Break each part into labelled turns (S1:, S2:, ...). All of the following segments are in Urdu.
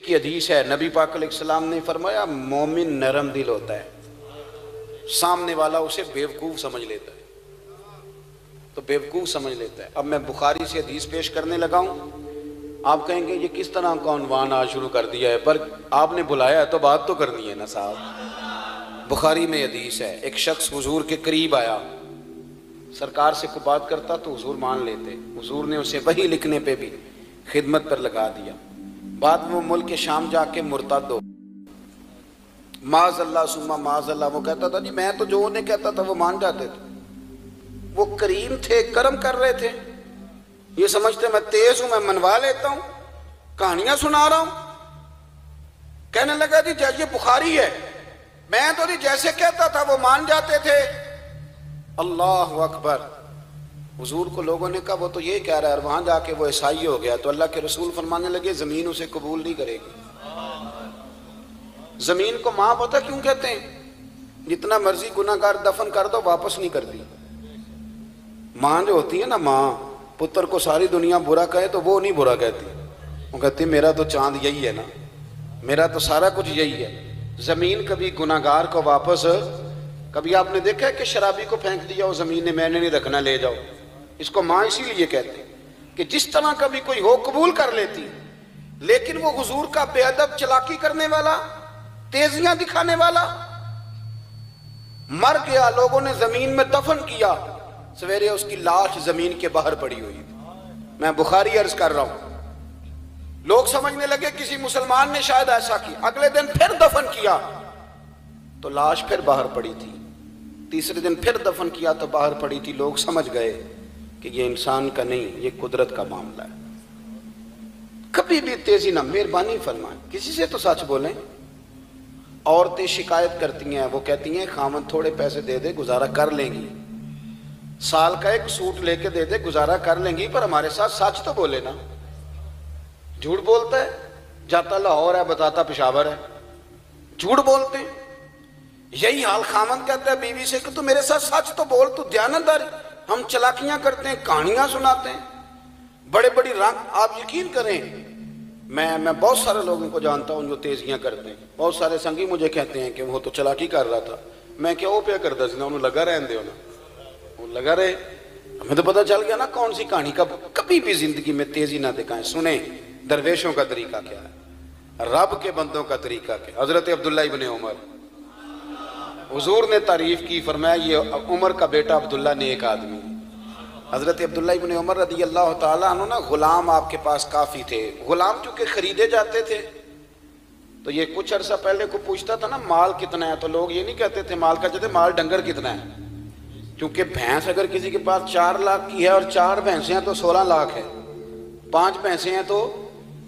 S1: کی حدیث ہے، نبی پاک علیہ السلام نے فرمایا مومن نرم دل ہوتا ہے، سامنے والا اسے بیوقوف سمجھ لیتا ہے تو بیوقوف سمجھ لیتا ہے۔ اب میں بخاری سے حدیث پیش کرنے لگا ہوں، آپ کہیں گے یہ کس طرح کا عنوان آج شروع کر دیا ہے، پر آپ نے بلایا ہے تو بات تو کرنی ہے نا صاحب۔ بخاری میں حدیث ہے، ایک شخص حضور کے قریب آیا، سرکار سے کوئی بات کرتا تو حضور مان لیتے، حضور نے اسے وحی لکھنے پہ بھی خدمت پر لگا دیا۔ بعد میں وہ ملک شام جا کے مرتد ہو، معاذ اللہ ثم معاذ اللہ، وہ کہتا تھا جی میں تو جو انہیں کہتا تھا وہ مان جاتے تھے، وہ کریم تھے، کرم کر رہے تھے، یہ سمجھتے میں تیز ہوں، میں منوا لیتا ہوں، کہانیاں سنا رہا ہوں۔ کہنے لگا جی یہ بخاری ہے، میں تو جی جیسے کہتا تھا وہ مان جاتے تھے۔ اللہ اکبر۔ حضور کو لوگوں نے کہا وہ تو یہ کہہ رہا ہے، اور وہاں جا کے وہ عیسائی ہو گیا، تو اللہ کے رسول فرمانے لگے زمین اسے قبول نہیں کرے گی۔ زمین کو ماں پتہ کیوں کہتے ہیں؟ جتنا مرضی گناہ گار دفن کر دو واپس نہیں کرتی۔ ماں جو ہوتی ہے نا، ماں پتر کو ساری دنیا برا کہے تو وہ نہیں برا کہتی، وہ کہتی میرا تو چاند یہی ہے نا، میرا تو سارا کچھ یہی ہے۔ زمین کبھی گناہ گار کو واپس، کبھی آپ نے دیکھا ہے کہ شرابی کو پھینک دیا وہ زمین نے میں نے نہیں رکھنا لے جاؤ، اس کو ماں اسی لیے کہتے ہیں کہ جس طرح کبھی کوئی ہو قبول کر لیتی، لیکن وہ حضور کا بے ادب چلاکی کرنے والا، تیزیاں دکھانے والا مر گیا، لوگوں نے زمین میں دفن کیا، سویرے اس کی لاش زمین کے باہر پڑی ہوئی۔ میں بخاری عرض کر رہا ہوں، لوگ سمجھنے لگے کسی مسلمان نے شاید ایسا کیا، اگلے دن پھر دفن کیا تو لاش پھر باہر پڑی تھی، تیسرے دن پھر دفن کیا تو باہر پڑی تھی، لوگ سمجھ گئے کہ یہ انسان کا نہیں، یہ قدرت کا معاملہ ہے۔ کبھی بھی تیزی نہ، مہربانی فرمائیں کسی سے تو سچ بولیں۔ عورتیں شکایت کرتی ہیں، وہ کہتی ہیں خامن تھوڑے پیسے دے دے گزارا کر لیں گی، سال کا ایک سوٹ لے کے دے دے گزارا کر لیں گی، پر ہمارے ساتھ سچ تو بولے نا۔ جھوٹ بولتا ہے، جاتا لاہور ہے بتاتا پشاور ہے، جھوٹ بولتے ہیں۔ یہی حال خامن کہتا ہے بیوی سے کہ تو میرے ساتھ سچ تو بول، تو دیانتداری۔ ہم چلاکیاں کرتے ہیں، کہانیاں سناتے ہیں، بڑے بڑی رنگ۔ آپ یقین کریں، میں بہت سارے لوگوں کو جانتا ہوں جو تیزیاں کرتے ہیں، بہت سارے سنگی مجھے کہتے ہیں کہ وہ تو چلاکی کر رہا تھا، میں کیا وہ پیا کرتا سی نا، انہوں لگا رہن دے نا، وہ لگا رہے، ہمیں تو پتہ چل گیا نا کون سی کہانی کا۔ کبھی بھی زندگی میں تیزی نہ دکھائیں۔ سنیں درویشوں کا طریقہ کیا ہے، رب کے بندوں کا طریقہ کیا۔ حضرت عبداللہ ابن عمر، حضور نے تعریف کی، فرمایا یہ عمر کا بیٹا عبداللہ نیک آدمی۔ حضرت عبداللہ ابن عمر رضی اللہ تعالیٰ عنہ نا، غلام آپ کے پاس کافی تھے، غلام چونکہ خریدے جاتے تھے تو یہ کچھ عرصہ پہلے کو پوچھتا تھا نا مال کتنا ہے، تو لوگ یہ نہیں کہتے تھے مال کا، کہتے مال ڈنگر کتنا ہے، کیونکہ بھینس اگر کسی کے پاس 4 لاکھ کی ہے اور 4 بھینسیں ہیں تو 16 لاکھ ہے، 5 بھینسیں ہیں تو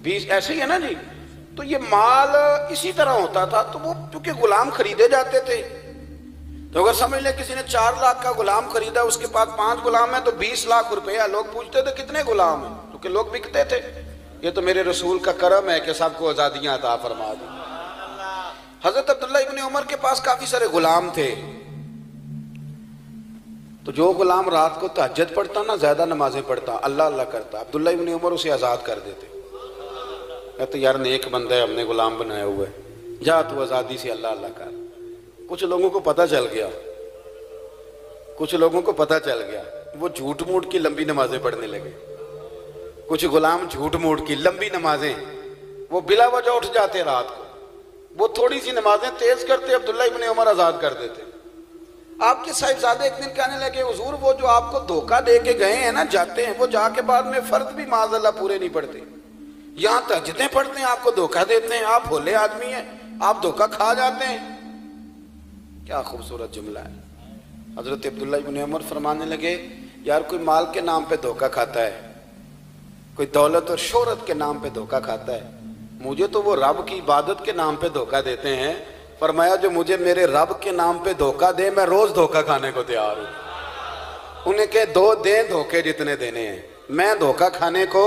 S1: 20، ایسے ہی ہے نا جی۔ تو یہ مال اسی طرح ہوتا تھا، تو وہ چونکہ غلام خریدے جاتے تھے، تو اگر سمجھ لیں کسی نے 4 لاکھ کا غلام خریدا، اس کے پاس 5 غلام ہیں تو 20 لاکھ روپے، لوگ پوچھتے تھے کتنے غلام ہیں، کیونکہ لوگ بکتے تھے۔ یہ تو میرے رسول کا کرم ہے کہ سب کو آزادیاں عطا فرما دی۔ حضرت عبداللہ ابن عمر کے پاس کافی سارے غلام تھے، تو جو غلام رات کو تہجد پڑھتا نا، زیادہ نمازیں پڑھتا، اللہ اللہ کرتا، عبداللہ ابن عمر اسے آزاد کر دیتے، کہتے یار نیک بندہ ہے، ہم نے غلام بنایا ہوا ہے، جا تو آزادی سے اللہ اللہ کر۔ کچھ لوگوں کو پتہ چل گیا، کچھ لوگوں کو پتہ چل گیا، وہ جھوٹ موٹ کی لمبی نمازیں پڑھنے لگے، کچھ غلام جھوٹ موٹ کی لمبی نمازیں، وہ بلا وجہ اٹھ جاتے رات کو، وہ تھوڑی سی نمازیں تیز کرتے، عبداللہ ابن عمر آزاد کر دیتے۔ آپ کے صاحبزادے ایک دن کہنے لگے حضور وہ جو آپ کو دھوکہ دے کے گئے ہیں نا، جاتے ہیں وہ جا کے بعد میں فرض بھی معاذ اللہ پورے نہیں پڑھتے، یہاں تہجدیں پڑھتے ہیں، آپ کو دھوکہ دیتے ہیں، آپ بھولے آدمی ہیں، آپ دھوکہ کھا جاتے ہیں۔ کیا خوبصورت جملہ ہے۔ حضرت عبداللہ ابن عمر فرمانے لگے یار کوئی مال کے نام پہ دھوکہ کھاتا ہے، کوئی دولت اور شہرت کے نام پہ دھوکہ کھاتا ہے، مجھے تو وہ رب کی عبادت کے نام پہ دھوکہ دیتے ہیں۔ فرمایا جو مجھے میرے رب کے نام پہ دھوکہ دے، میں روز دھوکہ کھانے کو تیار ہوں۔ انہیں کہ دو دیں دھوکے جتنے دینے ہیں، میں دھوکہ کھانے کو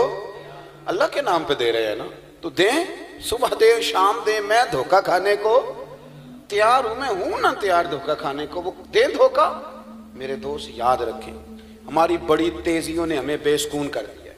S1: اللہ کے نام پہ دے رہے ہیں نا، تو دیں، صبح دیں شام دیں، میں دھوکہ کھانے کو تیار ہوں، میں ہوں نا تیار دھوکہ کھانے کو، وہ دیں دھوکہ۔ میرے دوست یاد رکھیں، ہماری بڑی تیزیوں نے ہمیں بے سکون کر دیا ہے،